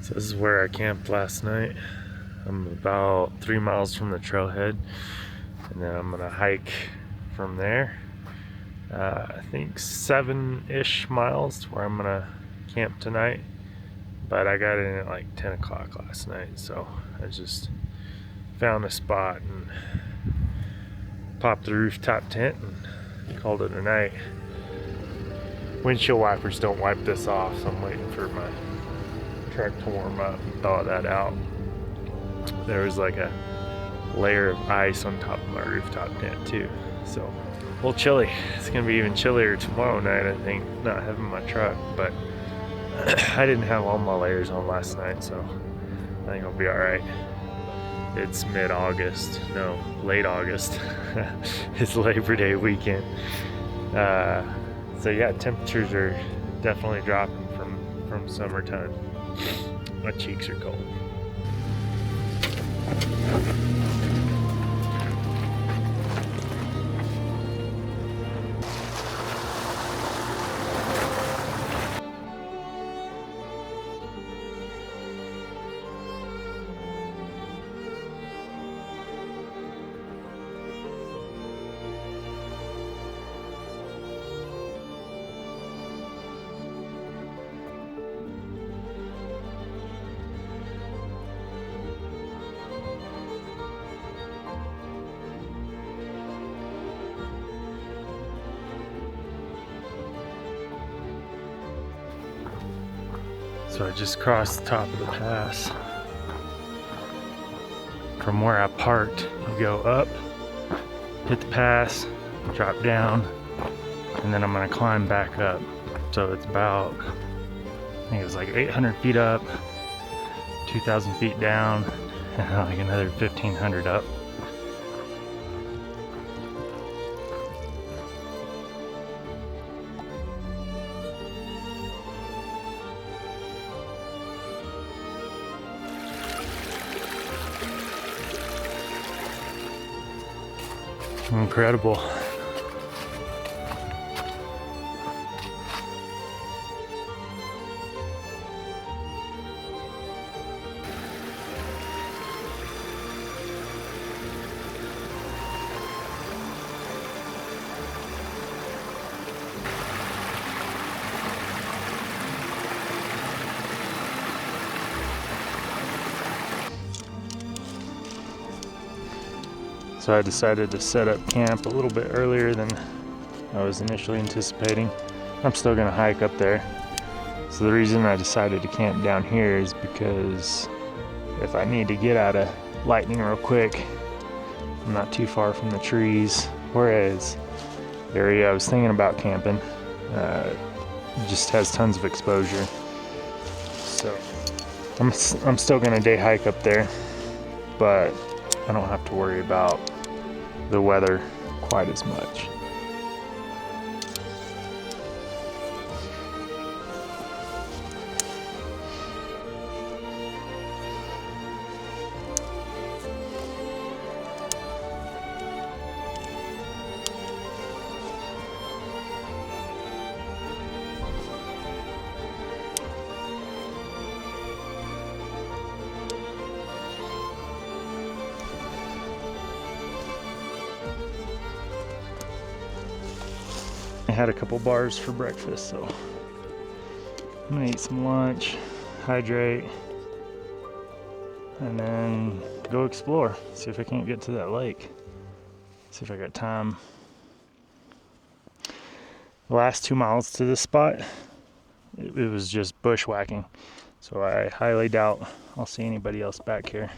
So this is where I camped last night. I'm about 3 miles from the trailhead, and then I'm gonna hike from there. I think 7-ish miles to where I'm gonna camp tonight. But I got in at like 10 o'clock last night, so I just found a spot and popped the rooftop tent and called it a night. Windshield wipers don't wipe this off, so I'm waiting for my truck to warm up and thaw that out. There was like a layer of ice on top of my rooftop tent too, so a little chilly. It's gonna be even chillier tomorrow night, I think, not having my truck, but I didn't have all my layers on last night, so I think I'll be all right. It's mid-August, no, late August. It's Labor Day weekend. So yeah, temperatures are definitely dropping from summertime. My cheeks are cold. So I just crossed the top of the pass. From where I parked, you go up, hit the pass, drop down, and then I'm gonna climb back up. So it's about, I think it was like 800 feet up, 2,000 feet down, and like another 1,500 up. Incredible. So I decided to set up camp a little bit earlier than I was initially anticipating. I'm still gonna hike up there. So the reason I decided to camp down here is because if I need to get out of lightning real quick, I'm not too far from the trees. Whereas the area I was thinking about camping just has tons of exposure. So I'm still gonna day hike up there, but I don't have to worry about the weather quite as much. I had a couple bars for breakfast, so I'm gonna eat some lunch, hydrate, and then go explore. See if I can't get to that lake. See if I got time. The last 2 miles to this spot, it was just bushwhacking, so I highly doubt I'll see anybody else back here.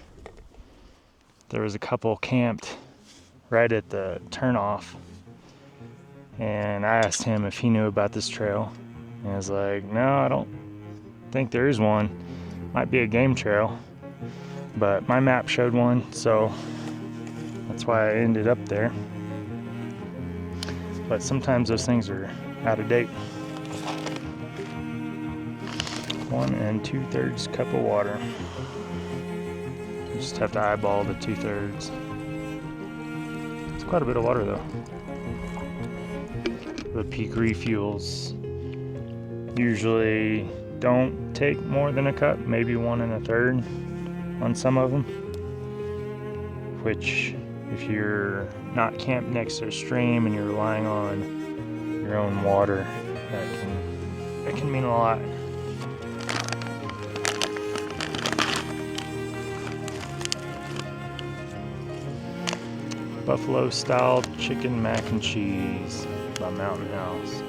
There was a couple camped right at the turnoff, and I asked him if he knew about this trail, and he was like, no, I don't think there is one. Might be a game trail, but my map showed one, so that's why I ended up there. But sometimes those things are out of date. 1 2/3 cup of water. You just have to eyeball the 2/3. It's quite a bit of water though. The Peak refuels usually don't take more than a cup, maybe 1 1/3 on some of them, which if you're not camped next to a stream and you're relying on your own water, that can mean a lot. Buffalo style chicken mac and cheese by Mountain House.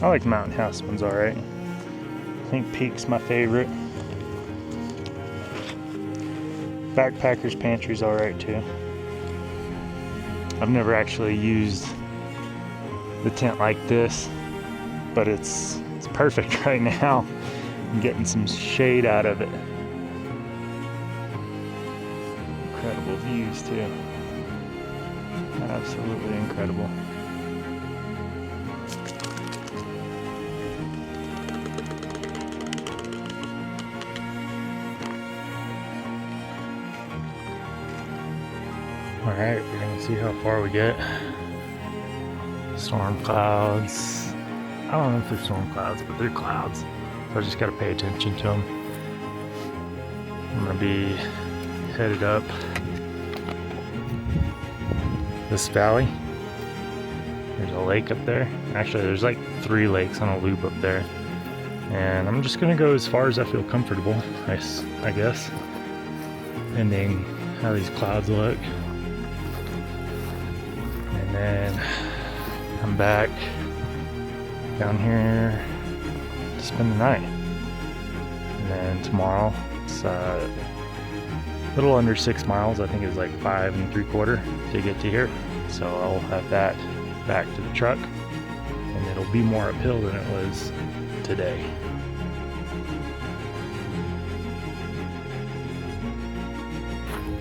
I like Mountain House ones alright. I think Peak's my favorite. Backpacker's Pantry's alright too. I've never actually used the tent like this, but it's perfect right now. I'm getting some shade out of it. Incredible views too. Absolutely incredible. Alright, we're gonna see how far we get. Storm clouds. I don't know if they're storm clouds, but they're clouds. So I just gotta pay attention to them. I'm gonna be headed up this valley. There's a lake up there. Actually, there's like 3 lakes on a loop up there. And I'm just gonna go as far as I feel comfortable, I guess. Depending how these clouds look. And then I'm back down here to spend the night. And then tomorrow, it's a little under 6 miles. I think it's like 5 3/4 to get to here. So I'll have that back to the truck, and it'll be more uphill than it was today.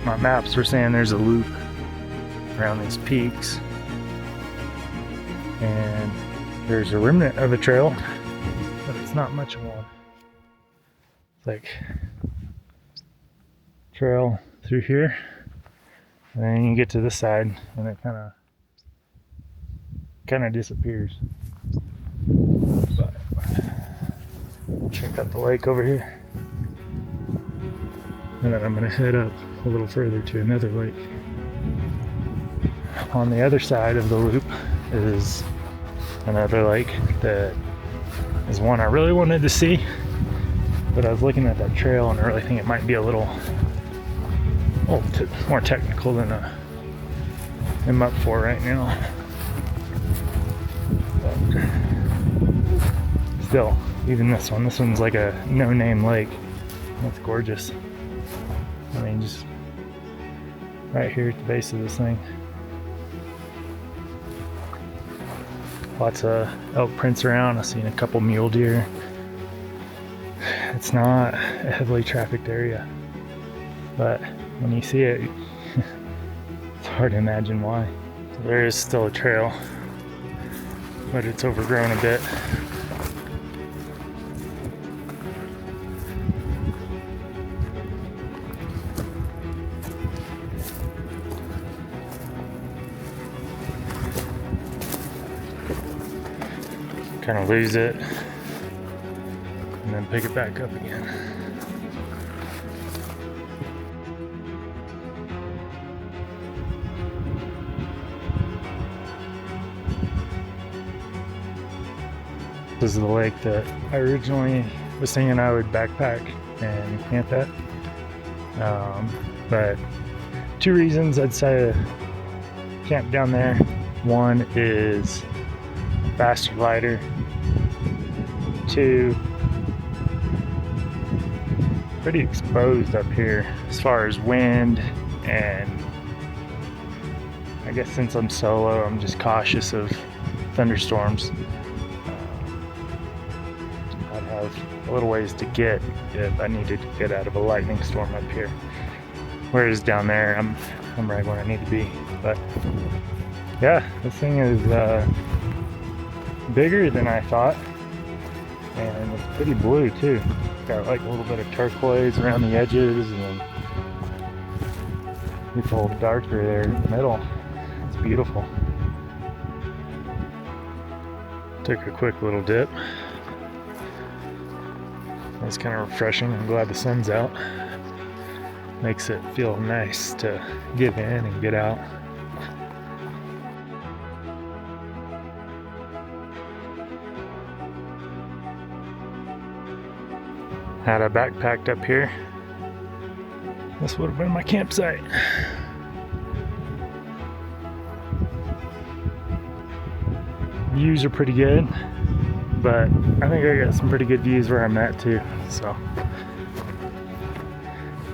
My maps were saying there's a loop around these peaks, and there's a remnant of a trail, but it's not much of one. It's like trail through here, and then you get to this side and it kind of disappears. But check out the lake over here, and then I'm gonna head up a little further to another lake. On the other side of the loop is another lake that is one I really wanted to see, but I was looking at that trail and I really think it might be a little more technical than I'm up for right now. But still, even this one's like a no-name lake. That's gorgeous. I mean, just right here at the base of this thing. Lots of elk prints around. I've seen a couple mule deer. It's not a heavily trafficked area, but when you see it, it's hard to imagine why. So there is still a trail, but it's overgrown a bit. Kind of lose it and then pick it back up again. This is the lake that I originally was thinking I would backpack and camp at. But 2 reasons I'd say to camp down there. One is faster, lighter. 2, pretty exposed up here as far as wind, and I guess since I'm solo, I'm just cautious of thunderstorms. I'd have a little ways to get if I needed to get out of a lightning storm up here. Whereas down there, I'm right where I need to be. But yeah, this thing is bigger than I thought, and it's pretty blue too. Got like a little bit of turquoise around the edges, and then it's a little darker there in the middle. It's beautiful. Took a quick little dip, was kind of refreshing. I'm glad the sun's out. Makes it feel nice to get in and get out. Had I backpacked up here, this would have been my campsite. Views are pretty good, but I think I got some pretty good views where I'm at too, so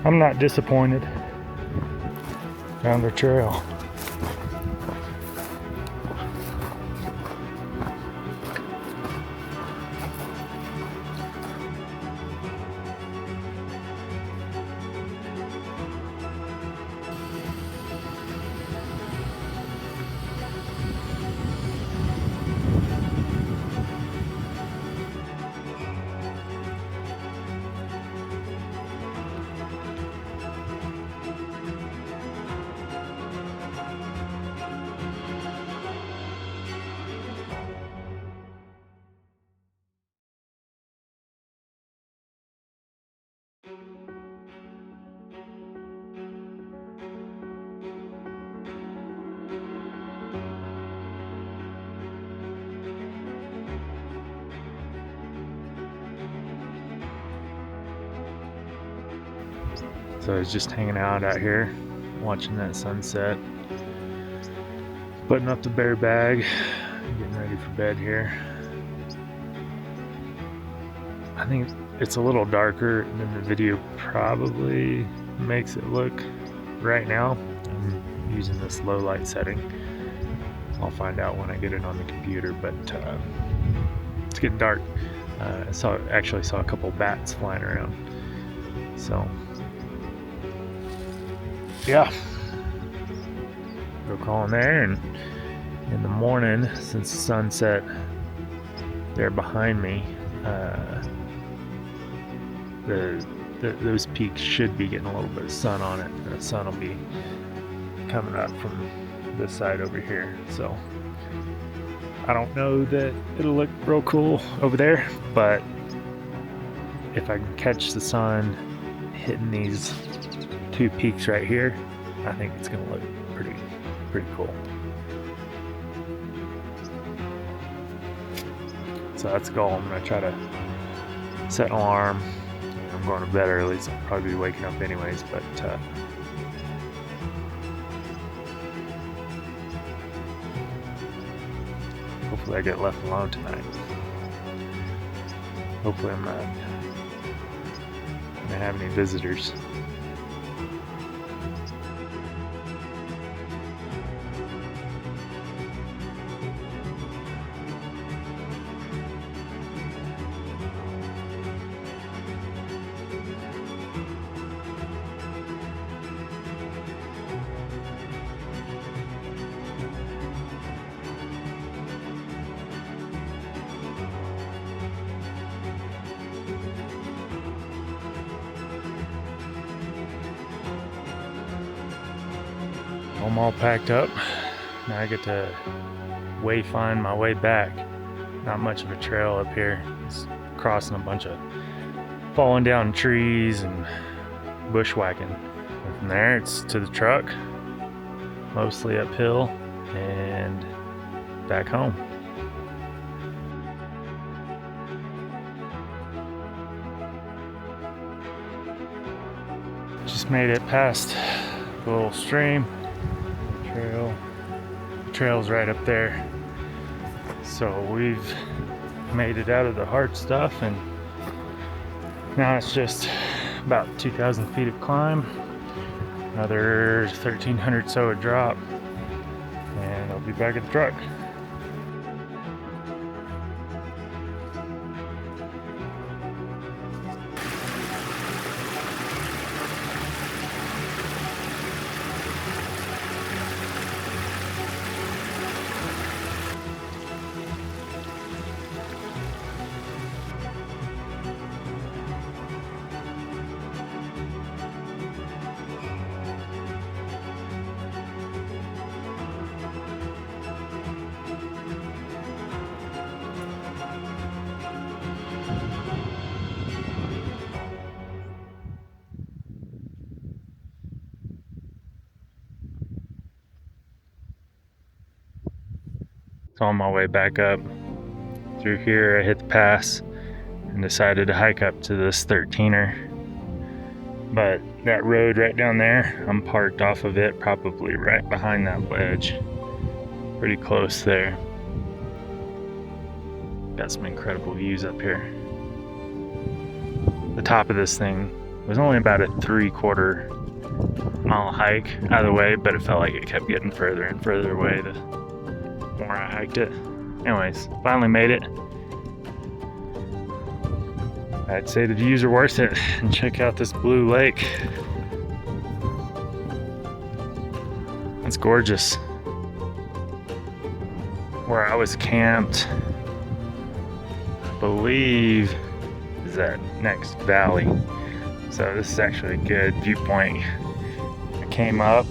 I'm not disappointed. Found a trail. So I was just hanging out here, watching that sunset, putting up the bear bag, getting ready for bed here. I think it's a little darker than the video probably makes it look right now. I'm using this low light setting. I'll find out when I get it on the computer, but it's getting dark. Actually saw a couple bats flying around. So yeah, go crawl in there, and in the morning, since the sunset there behind me, those peaks should be getting a little bit of sun on it, and the sun will be coming up from this side over here. So I don't know that it'll look real cool over there, but if I can catch the sun hitting these two peaks right here, I think it's gonna look pretty cool. So that's the goal. I'm gonna try to set an alarm. I'm going to bed early, so I'll probably be waking up anyways, but hopefully I get left alone tonight. Hopefully I'm not gonna have any visitors. I'm all packed up. Now I get to find my way back. Not much of a trail up here. It's crossing a bunch of falling down trees and bushwhacking. And from there it's to the truck, mostly uphill, and back home. Just made it past the little stream. The trail's right up there. So we've made it out of the hard stuff, and now it's just about 2,000 feet of climb, another 1,300 so a drop, and I'll be back at the truck. So on my way back up through here, I hit the pass and decided to hike up to this 13er. But that road right down there, I'm parked off of it, probably right behind that ledge. Pretty close there. Got some incredible views up here. The top of this thing was only about a 3/4 mile hike out of the way, but it felt like it kept getting further and further away the more I hiked it. Anyways, finally made it. I'd say the views are worth it. And check out this blue lake. It's gorgeous. Where I was camped, I believe, is that next valley. So this is actually a good viewpoint. I came up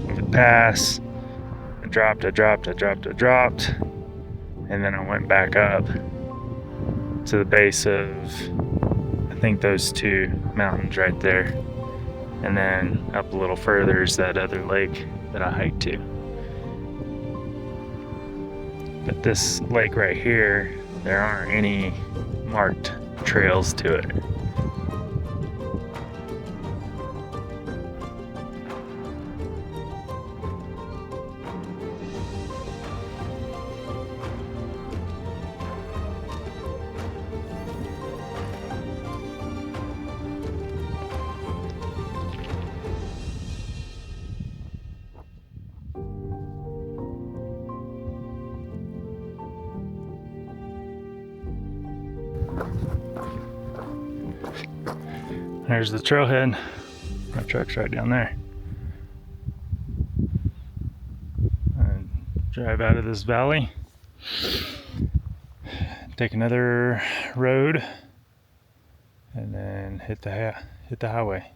with the pass, I dropped, and then I went back up to the base of, I think, those two mountains right there. And then up a little further is that other lake that I hiked to. But this lake right here, there aren't any marked trails to it. There's the trailhead. My truck's right down there. And drive out of this valley, take another road, and then hit the highway.